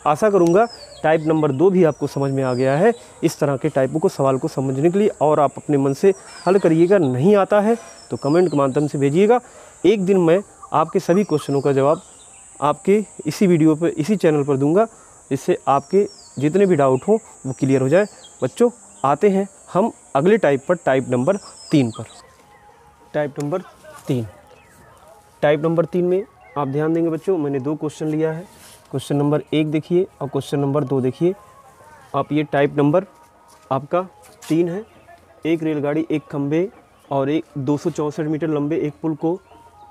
आशा करूँगा टाइप नंबर 2 भी आपको समझ में आ गया है इस तरह के टाइपों को सवाल को समझने के लिए, और आप अपने मन से हल करिएगा। नहीं आता है तो कमेंट के माध्यम से भेजिएगा। एक दिन मैं आपके सभी क्वेश्चनों का जवाब आपके इसी वीडियो पर, इसी चैनल पर दूंगा, जिससे आपके जितने भी डाउट हो वो क्लियर हो जाए। बच्चों आते हैं हम अगले टाइप पर, टाइप नंबर 3 पर। टाइप नंबर 3, टाइप नंबर 3 में आप ध्यान देंगे बच्चों, मैंने 2 क्वेश्चन लिया है। क्वेश्चन नंबर 1 देखिए और क्वेश्चन नंबर 2 देखिए। आप ये टाइप नंबर आपका 3 है। एक रेलगाड़ी एक खंभे और एक 264 मीटर लंबे एक पुल को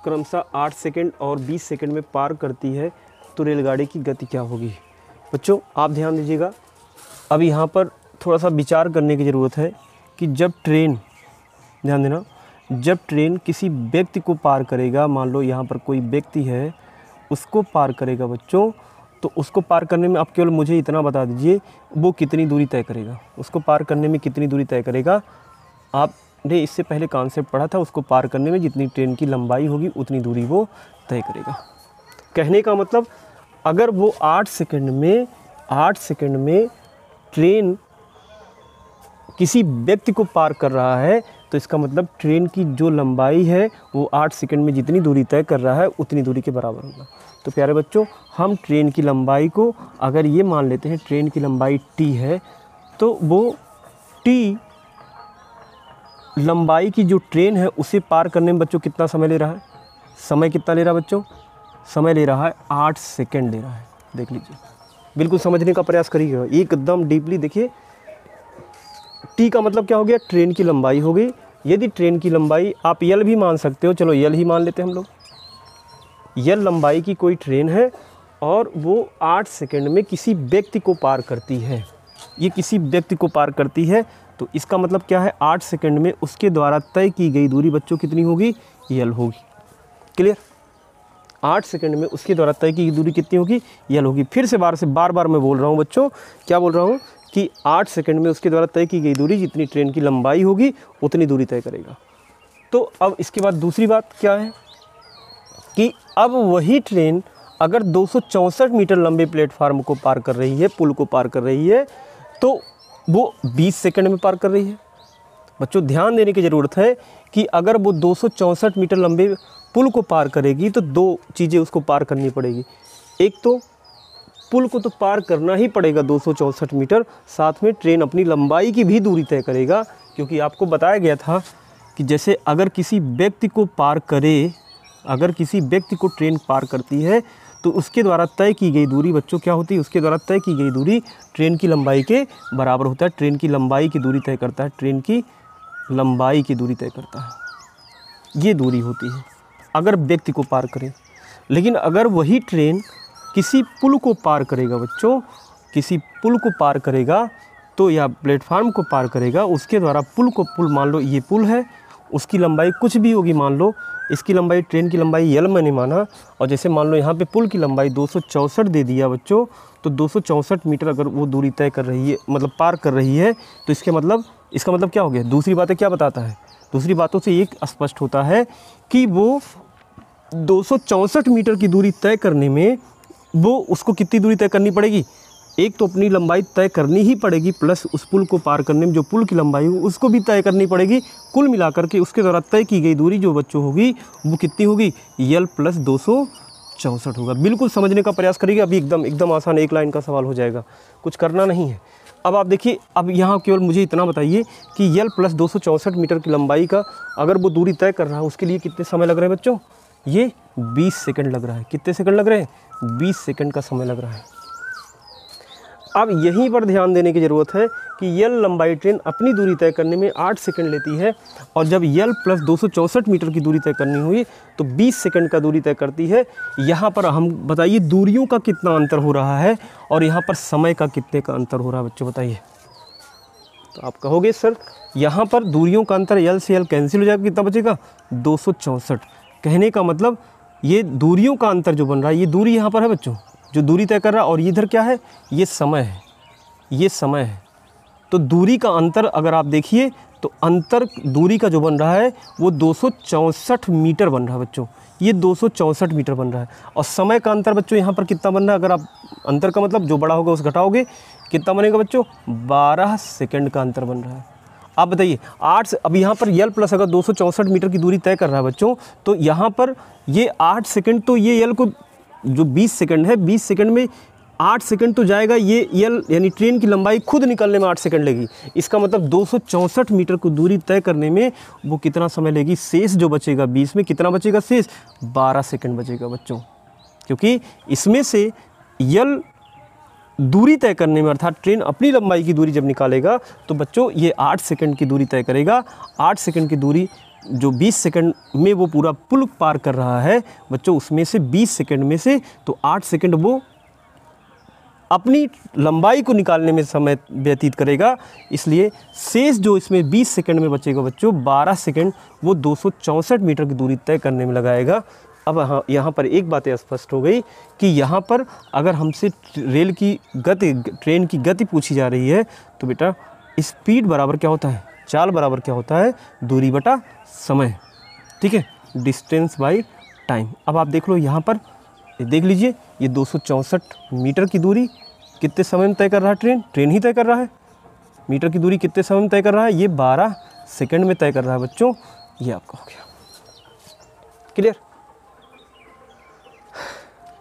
क्रमशः 8 सेकंड और 20 सेकंड में पार करती है, तो रेलगाड़ी की गति क्या होगी। बच्चों आप ध्यान दीजिएगा, अब यहाँ पर थोड़ा सा विचार करने की ज़रूरत है कि जब ट्रेन, ध्यान देना, जब ट्रेन किसी व्यक्ति को पार करेगा, मान लो यहाँ पर कोई व्यक्ति है, उसको पार करेगा बच्चों, तो उसको पार करने में आप केवल मुझे इतना बता दीजिए वो कितनी दूरी तय करेगा। उसको पार करने में कितनी दूरी तय करेगा। आपने इससे पहले कॉन्सेप्ट पढ़ा था, उसको पार करने में जितनी ट्रेन की लंबाई होगी उतनी दूरी वो तय करेगा। कहने का मतलब अगर वो 8 सेकंड में ट्रेन किसी व्यक्ति को पार कर रहा है, तो इसका मतलब ट्रेन की जो लंबाई है वो 8 सेकंड में जितनी दूरी तय कर रहा है उतनी दूरी के बराबर होगा। तो प्यारे बच्चों, हम ट्रेन की लंबाई को अगर ये मान लेते हैं ट्रेन की लंबाई t है, तो वो t लंबाई की जो ट्रेन है उसे पार करने में बच्चों कितना समय ले रहा है। समय कितना ले रहा है बच्चों, समय ले रहा है 8 सेकंड ले रहा है। देख लीजिए, बिल्कुल समझने का प्रयास करिएगा एकदम डीपली। देखिए टी का मतलब क्या हो गया, ट्रेन की लंबाई हो गई। यदि ट्रेन की लंबाई आप यल भी मान सकते हो, चलो यल ही मान लेते हैं हम लोग। यल लंबाई की कोई ट्रेन है और वो 8 सेकंड में किसी व्यक्ति को पार करती है, ये किसी व्यक्ति को पार करती है, तो इसका मतलब क्या है, 8 सेकंड में उसके द्वारा तय की गई दूरी बच्चों कितनी होगी, यल होगी। क्लियर। 8 सेकंड में उसके द्वारा तय की गई दूरी कितनी होगी, यल होगी। फिर से बार बार मैं बोल रहा हूँ बच्चों, क्या बोल रहा हूँ कि 8 सेकंड में उसके द्वारा तय की गई दूरी जितनी ट्रेन की लंबाई होगी उतनी दूरी तय करेगा। तो अब इसके बाद दूसरी बात क्या है कि अब वही ट्रेन अगर 264 मीटर लंबे प्लेटफार्म को पार कर रही है, पुल को पार कर रही है, तो वो 20 सेकंड में पार कर रही है। बच्चों ध्यान देने की ज़रूरत है कि अगर वो 264 मीटर लंबे पुल को पार करेगी तो 2 चीज़ें उसको पार करनी पड़ेगी। एक तो पुल को तो पार करना ही पड़ेगा 264 मीटर, साथ में ट्रेन अपनी लंबाई की भी दूरी तय करेगा, क्योंकि आपको बताया गया था कि जैसे अगर किसी व्यक्ति को पार करे, अगर किसी व्यक्ति को ट्रेन पार करती है तो उसके द्वारा तय की गई दूरी बच्चों क्या होती है, उसके द्वारा तय की गई दूरी ट्रेन की लंबाई के बराबर होता है। ट्रेन की लंबाई की दूरी तय करता है, ट्रेन की लंबाई की दूरी तय करता है, ये दूरी होती है अगर व्यक्ति को पार करे। लेकिन अगर वही ट्रेन किसी पुल को पार करेगा बच्चों, किसी पुल को पार करेगा तो या प्लेटफार्म को पार करेगा, उसके द्वारा पुल मान लो ये पुल है, उसकी लंबाई कुछ भी होगी, मान लो इसकी लंबाई, ट्रेन की लंबाई यल मैंने माना, और जैसे मान लो यहाँ पे पुल की लंबाई 264 दे दिया बच्चों, तो 264 मीटर अगर वो दूरी तय कर रही है, मतलब पार कर रही है, तो इसका मतलब क्या हो गया। दूसरी बातें क्या बताता है, दूसरी बातों से एक स्पष्ट होता है कि वो 264 मीटर की दूरी तय करने में वो उसको कितनी दूरी तय करनी पड़ेगी, एक तो अपनी लंबाई तय करनी ही पड़ेगी, प्लस उस पुल को पार करने में जो पुल की लंबाई हो उसको भी तय करनी पड़ेगी। कुल मिलाकर के उसके द्वारा तय की गई दूरी जो बच्चों होगी वो कितनी होगी, यल प्लस 264 होगा। बिल्कुल समझने का प्रयास करिएगा, अभी एकदम आसान एक लाइन का सवाल हो जाएगा, कुछ करना नहीं है। अब आप देखिए, अब यहाँ केवल मुझे इतना बताइए कि यल प्लस 264 मीटर की लंबाई का अगर वो दूरी तय कर रहा है उसके लिए कितने समय लग रहे हैं बच्चों, ये 20 सेकंड लग रहा है। कितने सेकंड लग रहे हैं, 20 सेकंड का समय लग रहा है। अब यहीं पर ध्यान देने की ज़रूरत है कि यल लंबाई ट्रेन अपनी दूरी तय करने में 8 सेकंड लेती है, और जब यल प्लस 264 मीटर की दूरी तय करनी हुई तो 20 सेकंड का दूरी तय करती है। यहाँ पर हम बताइए दूरियों का कितना अंतर हो रहा है और यहाँ पर समय का कितने का अंतर हो रहा है बच्चों, बताइए। तो आप कहोगे सर यहाँ पर दूरियों का अंतर यल से यल कैंसिल हो जाएगा, कितना बचेगा, 264। कहने का मतलब ये दूरियों का अंतर जो बन रहा है, ये दूरी यहाँ पर है बच्चों, जो दूरी तय कर रहा है, और ये इधर क्या है, ये समय है, ये समय है। तो दूरी का अंतर अगर आप देखिए तो अंतर दूरी का जो बन रहा है वो 264 मीटर बन रहा है बच्चों, ये 264 मीटर बन रहा है। और समय का अंतर बच्चों यहाँ पर कितना बन रहा है, अगर आप अंतर का मतलब जो बड़ा होगा उस घटाओगे कितना बनेगा बच्चों, 12 सेकंड का अंतर बन रहा है। आप बताइए 8 अब यहाँ पर यल प्लस अगर 264 मीटर की दूरी तय कर रहा है बच्चों, तो यहाँ पर ये 8 सेकंड, तो ये यल को जो 20 सेकंड है, 20 सेकंड में 8 सेकंड तो जाएगा, ये यल यानी ट्रेन की लंबाई खुद निकलने में 8 सेकंड लेगी। इसका मतलब 264 मीटर को दूरी तय करने में वो कितना समय लेगी, शेष जो बचेगा 20 में कितना बचेगा शेष, 12 सेकंड बचेगा बच्चों। क्योंकि इसमें से यल दूरी तय करने में, अर्थात ट्रेन अपनी लंबाई की दूरी जब निकालेगा तो बच्चों ये 8 सेकंड की दूरी तय करेगा। 8 सेकंड की दूरी जो 20 सेकंड में वो पूरा पुल पार कर रहा है बच्चों, उसमें से 20 सेकंड में से तो 8 सेकंड वो अपनी लंबाई को निकालने में समय व्यतीत करेगा। इसलिए शेष जो इसमें 20 सेकंड में बचेगा बच्चों, 12 सेकंड वो 264 मीटर की दूरी तय करने में लगाएगा। अब यहाँ पर एक बात स्पष्ट हो गई कि यहाँ पर अगर हमसे रेल की गति, ट्रेन की गति पूछी जा रही है तो बेटा स्पीड बराबर क्या होता है, चाल बराबर क्या होता है, दूरी बटा समय, ठीक है, डिस्टेंस बाय टाइम। अब आप देख लो यहाँ पर देख लीजिए, ये 264 मीटर की दूरी कितने समय में तय कर रहा है, ट्रेन ही तय कर रहा है। मीटर की दूरी कितने समय में तय कर रहा है, ये 12 सेकंड में तय कर रहा है बच्चों। ये आपका हो गया क्लियर।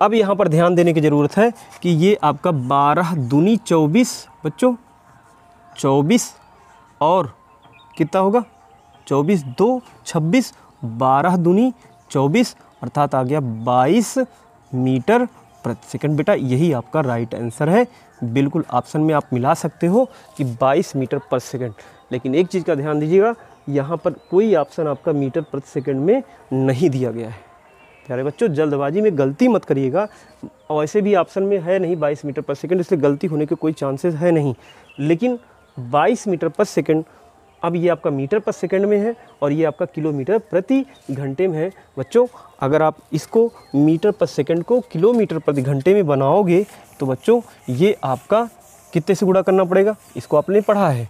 अब यहाँ पर ध्यान देने की ज़रूरत है कि ये आपका 12 दूनी 24 बच्चों, 24 और कितना होगा 24 2 26, 12 दूनी 24 अर्थात आ गया 22 मीटर प्रति सेकंड। बेटा यही आपका राइट आंसर है। बिल्कुल ऑप्शन में आप मिला सकते हो कि 22 मीटर पर सेकंड, लेकिन एक चीज़ का ध्यान दीजिएगा, यहाँ पर कोई ऑप्शन आपका मीटर प्रति सेकंड में नहीं दिया गया है। प्यारे बच्चों जल्दबाजी में गलती मत करिएगा, और वैसे भी ऑप्शन में है नहीं 22 मीटर पर सेकंड, इसलिए गलती होने के कोई चांसेस है नहीं। लेकिन 22 मीटर पर सेकंड, अब ये आपका मीटर पर सेकंड में है और ये आपका किलोमीटर प्रति घंटे में है। बच्चों अगर आप इसको मीटर पर सेकंड को किलोमीटर प्रति घंटे में बनाओगे तो बच्चों ये आपका कितने से गुणा करना पड़ेगा, इसको आपने पढ़ा है।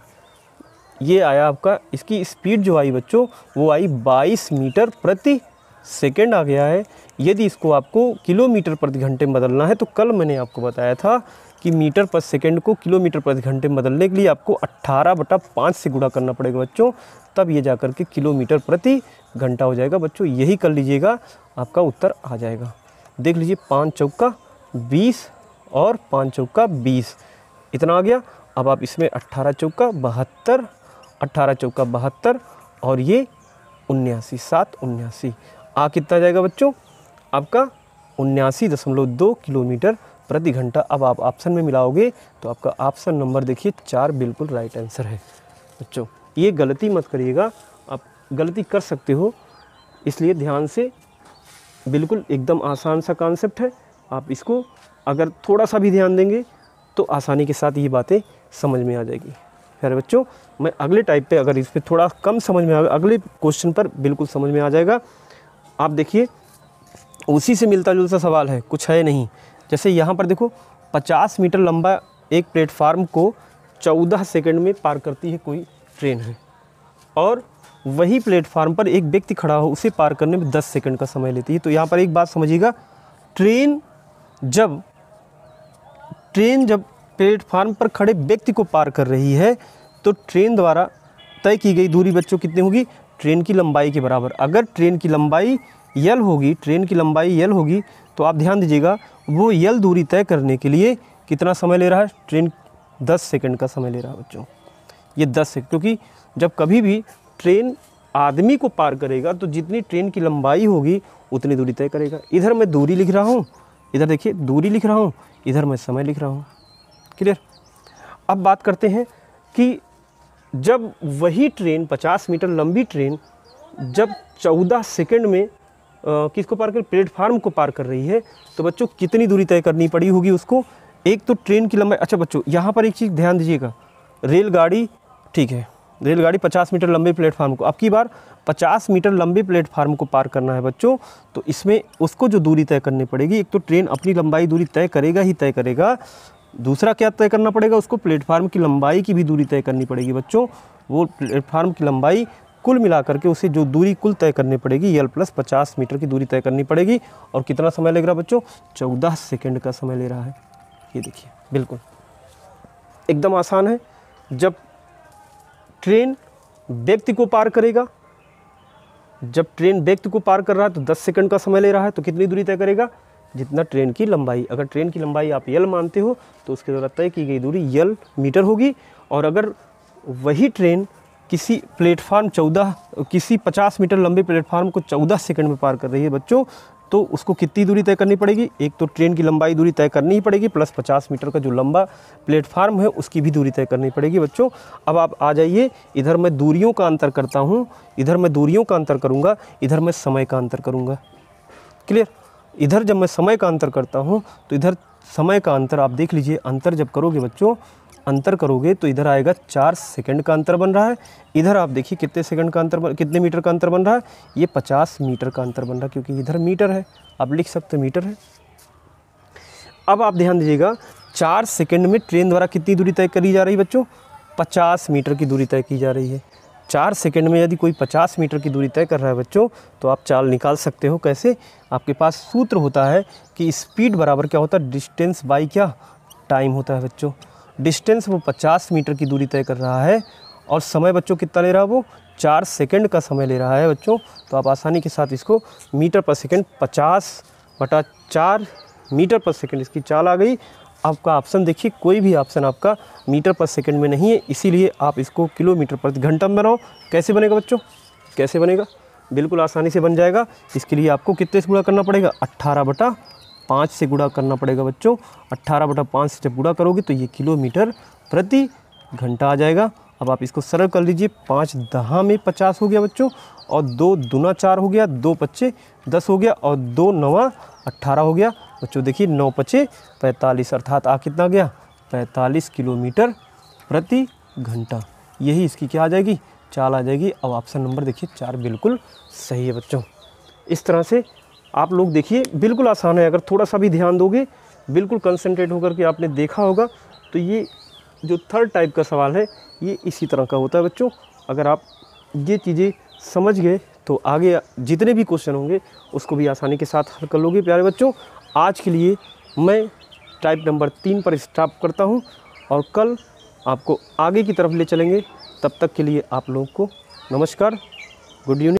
ये आया आपका, इसकी स्पीड जो आई बच्चों वो आई 22 मीटर प्रति सेकंड आ गया है। यदि इसको आपको किलोमीटर प्रति घंटे में बदलना है तो कल मैंने आपको बताया था कि मीटर पर सेकंड को किलोमीटर प्रति घंटे में बदलने के लिए आपको 18/5 से गुणा करना पड़ेगा बच्चों, तब ये जाकर के किलोमीटर प्रति घंटा हो जाएगा। बच्चों यही कर लीजिएगा, आपका उत्तर आ जाएगा। देख लीजिए 5 चौका 20 और 5 चौका 20 इतना आ गया। अब आप इसमें 18 चौका 72, 18 चौका 72 और ये 79, 7 79 आ कितना जाएगा बच्चों, आपका 79.2 किलोमीटर प्रति घंटा। अब आप ऑप्शन में मिलाओगे तो आपका ऑप्शन नंबर देखिए 4 बिल्कुल राइट आंसर है। बच्चों ये गलती मत करिएगा, आप गलती कर सकते हो, इसलिए ध्यान से, बिल्कुल एकदम आसान सा कॉन्सेप्ट है। आप इसको अगर थोड़ा सा भी ध्यान देंगे तो आसानी के साथ ये बातें समझ में आ जाएगी। प्यारे बच्चों मैं अगले टाइप पे, अगर इस पर थोड़ा कम समझ में आ, अगले क्वेश्चन पर बिल्कुल समझ में आ जाएगा। आप देखिए उसी से मिलता जुलता सवाल है, कुछ है नहीं। जैसे यहाँ पर देखो 50 मीटर लंबा एक प्लेटफार्म को 14 सेकंड में पार करती है कोई ट्रेन है, और वही प्लेटफार्म पर एक व्यक्ति खड़ा हो, उसे पार करने में 10 सेकंड का समय लेती है। तो यहाँ पर एक बात समझिएगा, ट्रेन जब प्लेटफार्म पर खड़े व्यक्ति को पार कर रही है तो ट्रेन द्वारा तय की गई दूरी बच्चों कितनी होगी, ट्रेन की लंबाई के बराबर। अगर ट्रेन की लंबाई यल होगी, तो आप ध्यान दीजिएगा वो यल दूरी तय करने के लिए कितना समय ले रहा है, ट्रेन 10 सेकंड का समय ले रहा है बच्चों। ये 10 सेकंड, क्योंकि जब कभी भी ट्रेन आदमी को पार करेगा तो जितनी ट्रेन की लंबाई होगी उतनी दूरी तय करेगा। इधर मैं दूरी लिख रहा हूँ, इधर देखिए दूरी लिख रहा हूँ, इधर मैं समय लिख रहा हूँ। क्लियर। अब बात करते हैं कि जब वही ट्रेन 50 मीटर लंबी ट्रेन जब 14 सेकंड में किसको पार कर, प्लेटफार्म को पार कर रही है, तो बच्चों कितनी दूरी तय करनी पड़ी होगी उसको। एक तो ट्रेन की लंबाई, अच्छा बच्चों यहाँ पर एक चीज़ ध्यान दीजिएगा, रेलगाड़ी, ठीक है, रेलगाड़ी 50 मीटर लंबे प्लेटफार्म को, अब की बार 50 मीटर लंबे प्लेटफार्म को पार करना है बच्चों, तो इसमें उसको जो दूरी तय करनी पड़ेगी, एक तो ट्रेन अपनी लंबाई दूरी तय करेगा, दूसरा क्या तय करना पड़ेगा उसको, प्लेटफार्म की लंबाई की भी दूरी तय करनी पड़ेगी बच्चों। वो प्लेटफार्म की लंबाई कुल मिलाकर के उसे जो दूरी कुल तय करनी पड़ेगी L + 50 मीटर की दूरी तय करनी पड़ेगी। और कितना समय लग रहा है बच्चों? 14 सेकंड का समय ले रहा है। ये देखिए बिल्कुल एकदम आसान है। जब ट्रेन व्यक्ति को पार करेगा, जब ट्रेन व्यक्ति को पार कर रहा है तो 10 सेकंड का समय ले रहा है, तो कितनी दूरी तय करेगा? जितना ट्रेन की लंबाई। अगर ट्रेन की लंबाई आप L मानते हो तो उसके द्वारा तय की गई दूरी L मीटर होगी। और अगर वही ट्रेन किसी प्लेटफार्म 50 मीटर लंबे प्लेटफार्म को 14 सेकंड में पार कर रही है बच्चों, तो उसको कितनी दूरी तय करनी पड़ेगी? एक तो ट्रेन की लंबाई दूरी तय करनी ही पड़ेगी, प्लस 50 मीटर का जो लंबा प्लेटफार्म है उसकी भी दूरी तय करनी पड़ेगी बच्चों। अब आप आ जाइए, इधर मैं दूरियों का अंतर करता हूँ, इधर मैं दूरियों का अंतर करूँगा, इधर मैं समय का अंतर करूँगा। क्लियर? इधर जब मैं समय का अंतर करता हूँ तो इधर समय का अंतर आप देख लीजिए, अंतर जब करोगे बच्चों, अंतर करोगे तो इधर आएगा 4 सेकंड का अंतर बन रहा है। इधर आप देखिए कितने सेकंड का अंतर, कितने मीटर का अंतर बन रहा है? ये 50 मीटर का अंतर बन रहा है, क्योंकि इधर मीटर है, आप लिख सकते मीटर है। अब आप ध्यान दीजिएगा, 4 सेकंड में ट्रेन द्वारा कितनी दूरी तय करी जा रही है बच्चों? 50 मीटर की दूरी तय की जा रही है। 4 सेकंड में यदि कोई 50 मीटर की दूरी तय कर रहा है बच्चों, तो आप चाल निकाल सकते हो। कैसे? आपके पास सूत्र होता है कि स्पीड बराबर क्या होता है? डिस्टेंस बाई क्या? टाइम होता है बच्चों। डिस्टेंस वो 50 मीटर की दूरी तय कर रहा है और समय बच्चों कितना ले रहा है? वो 4 सेकंड का समय ले रहा है बच्चों। तो आप आसानी के साथ इसको मीटर पर सेकंड 50/4 मीटर पर सेकंड इसकी चाल आ गई। आपका ऑप्शन देखिए, कोई भी ऑप्शन आपका मीटर पर सेकंड में नहीं है, इसीलिए आप इसको किलोमीटर प्रति घंटा में बनाओ। कैसे बनेगा बच्चों? कैसे बनेगा? बिल्कुल आसानी से बन जाएगा। इसके लिए आपको कितने से गुणा करना पड़ेगा? 18/5 से गुणा करना पड़ेगा बच्चों। 18/5 से जब गुणा करोगे तो ये किलोमीटर प्रति घंटा आ जाएगा। अब आप इसको सरल कर लीजिए, 5 दहा में 50 हो गया बच्चों, और 2 दूना 4 हो गया, 2 पच्चे 10 हो गया, और 2 नवा 18 हो गया बच्चों। देखिए 9 पच्चे 45, अर्थात आ कितना गया? 45 किलोमीटर प्रति घंटा। यही इसकी क्या आ जाएगी? चाल आ जाएगी। अब ऑप्शन नंबर देखिए 4 बिल्कुल सही है बच्चों। इस तरह से आप लोग देखिए, बिल्कुल आसान है। अगर थोड़ा सा भी ध्यान दोगे, बिल्कुल कंसंट्रेट होकर के आपने देखा होगा, तो ये जो थर्ड टाइप का सवाल है ये इसी तरह का होता है बच्चों। अगर आप ये चीज़ें समझ गए तो आगे जितने भी क्वेश्चन होंगे उसको भी आसानी के साथ हल कर लोगे प्यारे बच्चों। आज के लिए मैं टाइप नंबर 3 पर स्टॉप करता हूँ और कल आपको आगे की तरफ ले चलेंगे। तब तक के लिए आप लोगों को नमस्कार, गुड इवनिंग।